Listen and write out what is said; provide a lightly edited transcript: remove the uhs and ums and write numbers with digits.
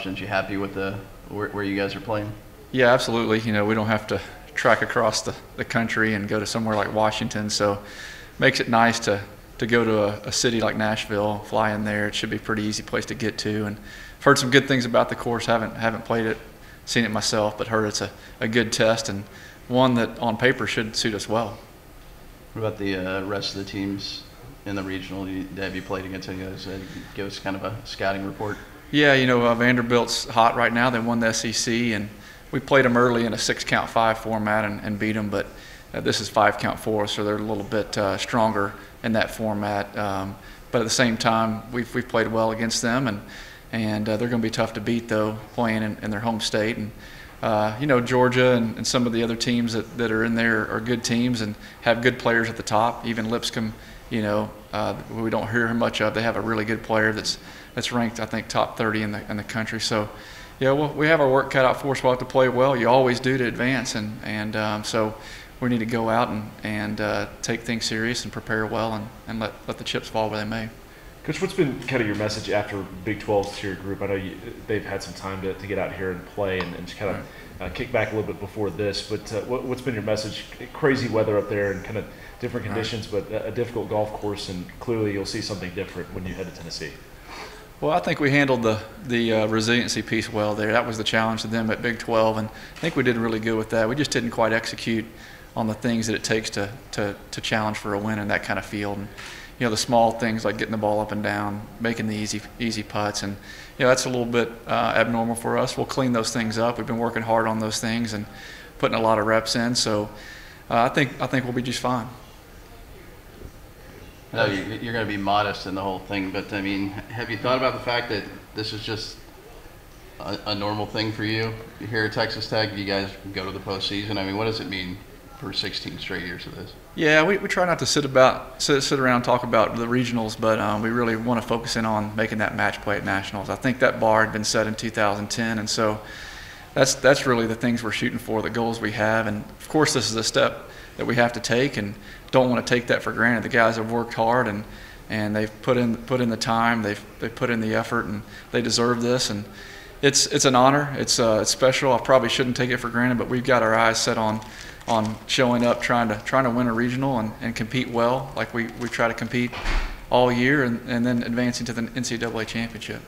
Aren't you happy with where you guys are playing? Yeah, absolutely. You know, we don't have to track across the country and go to somewhere like Washington, so makes it nice to go to a city like Nashville, fly in there. It should be a pretty easy place to get to, and I've heard some good things about the course. Haven't played it, seen it myself, but heard it's a good test and one that on paper should suit us well. What about the rest of the teams in the regional? Have you played against any of those? Give us kind of a scouting report. Yeah, you know, Vanderbilt's hot right now. They won the SEC, and we played them early in a 6-count-5 format and beat them, but this is 5-count-4, so they're a little bit stronger in that format. But at the same time, we've played well against them, and they're going to be tough to beat, though, playing in their home state. And you know, Georgia and some of the other teams that are in there are good teams and have good players at the top. Even Lipscomb, you know, we don't hear much of. They have a really good player that's ranked, I think, top 30 in the country. So, yeah, we have our work cut out for us. We'll have to play well. You always do to advance, and so we need to go out and take things serious and prepare well and let the chips fall where they may. Coach, what's been kind of your message after Big 12's to your group? I know they've had some time to get out here and play and just kind of kick back a little bit before this, but what's been your message? Crazy weather up there and kind of different conditions, but a difficult golf course, and clearly you'll see something different when you head to Tennessee. Well, I think we handled the resiliency piece well there. That was the challenge to them at Big 12, and I think we did really good with that. We just didn't quite execute on the things that it takes to challenge for a win in that kind of field. And, you know, the small things like getting the ball up and down, making the easy putts, and you know, that's a little bit abnormal for us. We'll clean those things up. We've been working hard on those things and putting a lot of reps in. So I think we'll be just fine. No, you're going to be modest in the whole thing, but I mean, have you thought about the fact that this is just a normal thing for you here at Texas Tech? You guys go to the postseason. I mean, what does it mean for 16 straight years of this? Yeah, we try not to sit around and talk about the regionals, but we really want to focus in on making that match play at nationals. I think that bar had been set in 2010, and so that's really the things we're shooting for, the goals we have. And of course, this is a step that we have to take, and don't want to take that for granted. The guys have worked hard and they've put in the time, they've put in the effort, and they deserve this. And it's an honor. It's special. I probably shouldn't take it for granted, but we've got our eyes set on showing up, trying to win a regional and compete well, like we try to compete all year, and then advancing to the NCAA championship.